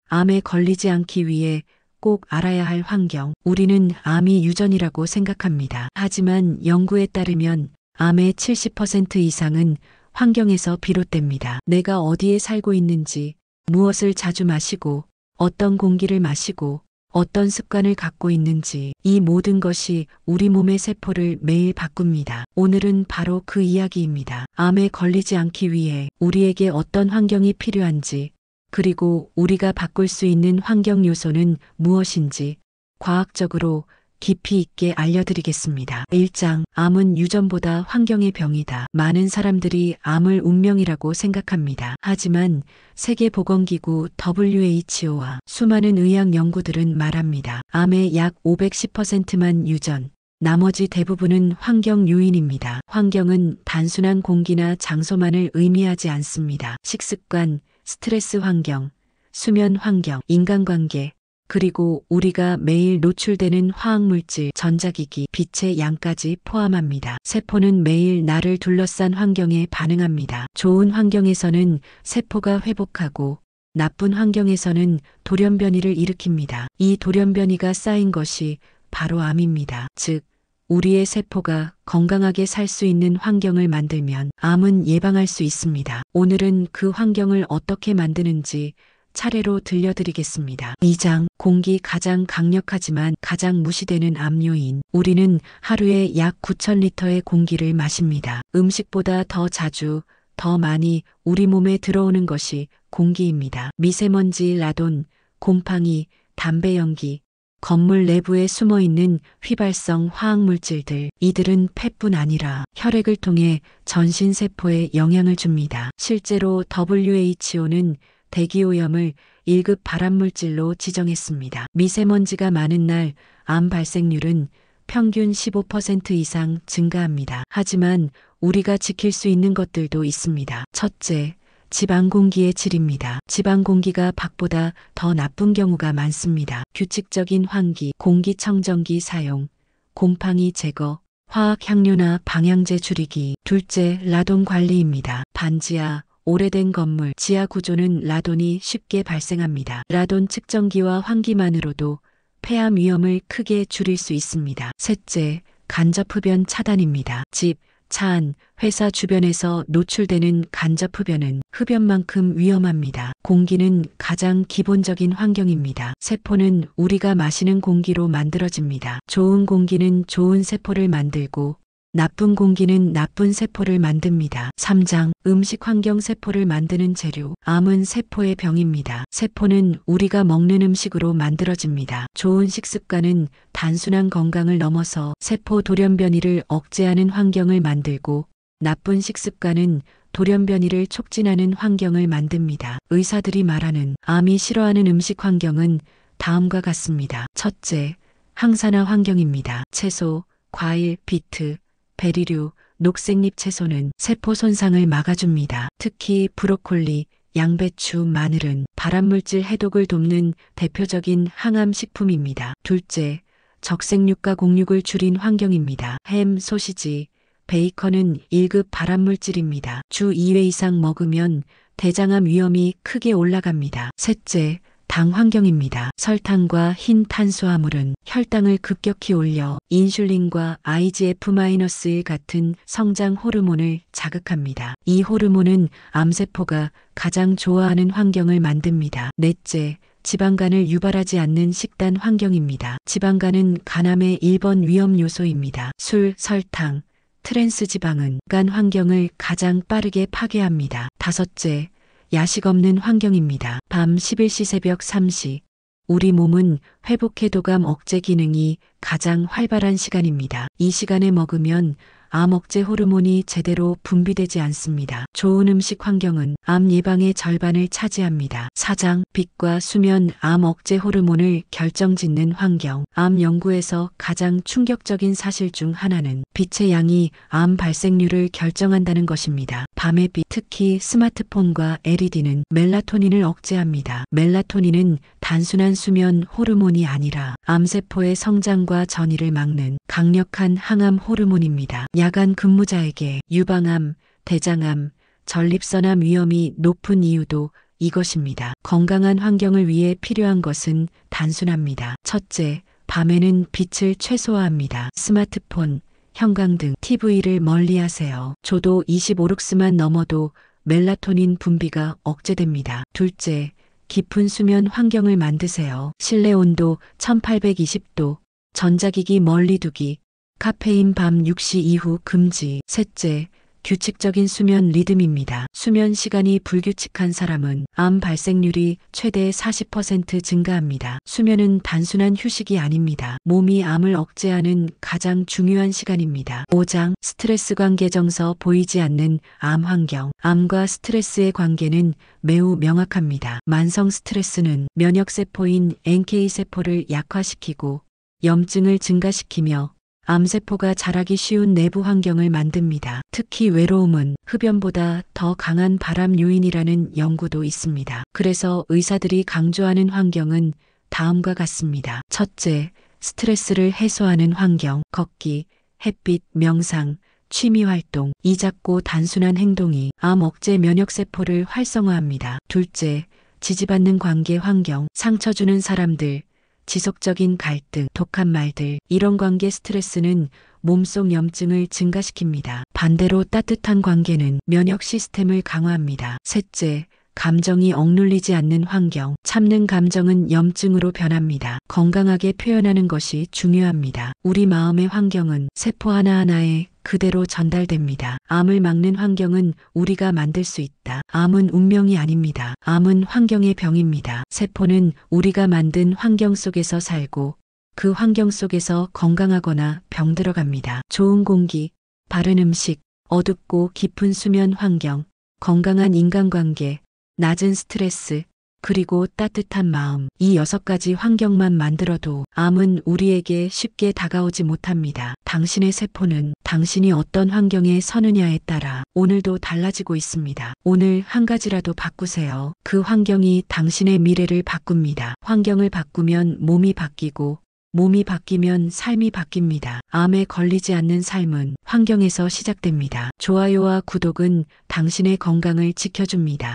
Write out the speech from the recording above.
암에 걸리지 않기 위해 꼭 알아야 할 환경. 우리는 암이 유전이라고 생각합니다. 하지만 연구에 따르면 암의 70% 이상은 환경에서 비롯됩니다. 내가 어디에 살고 있는지, 무엇을 자주 마시고, 어떤 공기를 마시고, 어떤 습관을 갖고 있는지, 이 모든 것이 우리 몸의 세포를 매일 바꿉니다. 오늘은 바로 그 이야기입니다. 암에 걸리지 않기 위해 우리에게 어떤 환경이 필요한지, 그리고 우리가 바꿀 수 있는 환경 요소는 무엇인지 과학적으로 깊이 있게 알려드리겠습니다. 1장, 암은 유전보다 환경의 병이다. 많은 사람들이 암을 운명이라고 생각합니다. 하지만 세계보건기구 WHO와 수많은 의학 연구들은 말합니다. 암의 약 510%만 유전, 나머지 대부분은 환경 요인입니다. 환경은 단순한 공기나 장소만을 의미하지 않습니다. 식습관, 스트레스 환경, 수면 환경, 인간관계, 그리고 우리가 매일 노출되는 화학물질, 전자기기, 빛의 양까지 포함합니다. 세포는 매일 나를 둘러싼 환경에 반응합니다. 좋은 환경에서는 세포가 회복하고 나쁜 환경에서는 돌연변이를 일으킵니다. 이 돌연변이가 쌓인 것이 바로 암입니다. 즉, 우리의 세포가 건강하게 살 수 있는 환경을 만들면 암은 예방할 수 있습니다. 오늘은 그 환경을 어떻게 만드는지 차례로 들려드리겠습니다. 2장, 공기 가장 강력하지만 가장 무시되는 암 요인. 우리는 하루에 약 9,000리터의 공기를 마십니다. 음식보다 더 자주, 더 많이 우리 몸에 들어오는 것이 공기입니다. 미세먼지, 라돈, 곰팡이, 담배 연기, 건물 내부에 숨어 있는 휘발성 화학물질들, 이들은 폐뿐 아니라 혈액을 통해 전신 세포에 영향을 줍니다. 실제로 WHO는 대기오염을 1급 발암물질로 지정했습니다. 미세먼지가 많은 날 암 발생률은 평균 15% 이상 증가합니다. 하지만 우리가 지킬 수 있는 것들도 있습니다. 첫째, 지방 공기의 질입니다. 지방 공기가 밖보다 더 나쁜 경우가 많습니다. 규칙적인 환기, 공기청정기 사용, 곰팡이 제거, 화학 향료나 방향제 줄이기. 둘째, 라돈 관리입니다. 반지하, 오래된 건물, 지하 구조는 라돈이 쉽게 발생합니다. 라돈 측정기와 환기만으로도 폐암 위험을 크게 줄일 수 있습니다. 셋째, 간접 흡연 차단입니다. 집, 차 안, 회사 주변에서 노출되는 간접 흡연은 흡연만큼 위험합니다. 공기는 가장 기본적인 환경입니다. 세포는 우리가 마시는 공기로 만들어집니다. 좋은 공기는 좋은 세포를 만들고 나쁜 공기는 나쁜 세포를 만듭니다. 3장, 음식 환경 세포를 만드는 재료. 암은 세포의 병입니다. 세포는 우리가 먹는 음식으로 만들어집니다. 좋은 식습관은 단순한 건강을 넘어서 세포 돌연변이를 억제하는 환경을 만들고 나쁜 식습관은 돌연변이를 촉진하는 환경을 만듭니다. 의사들이 말하는 암이 싫어하는 음식 환경은 다음과 같습니다. 첫째, 항산화 환경입니다. 채소, 과일, 비트, 베리류, 녹색잎 채소는 세포 손상을 막아줍니다. 특히 브로콜리, 양배추, 마늘은 발암물질 해독을 돕는 대표적인 항암 식품입니다. 둘째, 적색육과 곡육을 줄인 환경입니다. 햄, 소시지, 베이컨은 1급 발암물질입니다. 주 2회 이상 먹으면 대장암 위험이 크게 올라갑니다. 셋째, 당 환경입니다. 설탕과 흰 탄수화물은 혈당을 급격히 올려 인슐린과 IGF-1 같은 성장 호르몬을 자극합니다. 이 호르몬은 암세포가 가장 좋아하는 환경을 만듭니다. 넷째, 지방간을 유발하지 않는 식단 환경입니다. 지방간은 간암의 1번 위험 요소입니다. 술, 설탕, 트랜스 지방은 간 환경을 가장 빠르게 파괴합니다. 다섯째, 야식 없는 환경입니다. 밤 11시 새벽 3시. 우리 몸은 회복해독암 억제 기능이 가장 활발한 시간입니다. 이 시간에 먹으면 암 억제 호르몬이 제대로 분비되지 않습니다. 좋은 음식 환경은 암 예방의 절반을 차지합니다. 4장, 빛과 수면, 암 억제 호르몬을 결정짓는 환경. 암 연구에서 가장 충격적인 사실 중 하나는 빛의 양이 암 발생률을 결정한다는 것입니다. 밤의 빛, 특히 스마트폰과 LED는 멜라토닌을 억제합니다. 멜라토닌은 단순한 수면 호르몬이 아니라 암세포의 성장과 전이를 막는 강력한 항암 호르몬입니다. 야간 근무자에게 유방암, 대장암, 전립선암 위험이 높은 이유도 이것입니다. 건강한 환경을 위해 필요한 것은 단순합니다. 첫째, 밤에는 빛을 최소화합니다. 스마트폰, 형광등, TV를 멀리하세요. 조도 25룩스만 넘어도 멜라토닌 분비가 억제됩니다. 둘째, 깊은 수면 환경을 만드세요. 실내 온도 1820도, 전자기기 멀리 두기, 카페인 밤 6시 이후 금지. 셋째, 규칙적인 수면 리듬입니다. 수면 시간이 불규칙한 사람은 암 발생률이 최대 40% 증가합니다. 수면은 단순한 휴식이 아닙니다. 몸이 암을 억제하는 가장 중요한 시간입니다. 5장 스트레스 관계 정서 보이지 않는 암 환경. 암과 스트레스의 관계는 매우 명확합니다. 만성 스트레스는 면역세포인 NK세포를 약화시키고 염증을 증가시키며 암세포가 자라기 쉬운 내부 환경을 만듭니다. 특히 외로움은 흡연보다 더 강한 발암 요인이라는 연구도 있습니다. 그래서 의사들이 강조하는 환경은 다음과 같습니다. 첫째, 스트레스를 해소하는 환경, 걷기, 햇빛, 명상, 취미 활동, 이 작고 단순한 행동이 암 억제 면역세포를 활성화합니다. 둘째, 지지받는 관계 환경, 상처 주는 사람들, 지속적인 갈등, 독한 말들, 이런 관계 스트레스는 몸속 염증을 증가시킵니다. 반대로 따뜻한 관계는 면역 시스템을 강화합니다. 셋째, 감정이 억눌리지 않는 환경, 참는 감정은 염증으로 변합니다. 건강하게 표현하는 것이 중요합니다. 우리 마음의 환경은 세포 하나하나에 그대로 전달됩니다. 암을 막는 환경은 우리가 만들 수 있다. 암은 운명이 아닙니다. 암은 환경의 병입니다. 세포는 우리가 만든 환경 속에서 살고 그 환경 속에서 건강하거나 병들어갑니다. 좋은 공기, 바른 음식, 어둡고 깊은 수면 환경, 건강한 인간관계, 낮은 스트레스, 그리고 따뜻한 마음, 이 6가지 환경만 만들어도 암은 우리에게 쉽게 다가오지 못합니다. 당신의 세포는 당신이 어떤 환경에 서느냐에 따라 오늘도 달라지고 있습니다. 오늘 한 가지라도 바꾸세요. 그 환경이 당신의 미래를 바꿉니다. 환경을 바꾸면 몸이 바뀌고 몸이 바뀌면 삶이 바뀝니다. 암에 걸리지 않는 삶은 환경에서 시작됩니다. 좋아요와 구독은 당신의 건강을 지켜줍니다.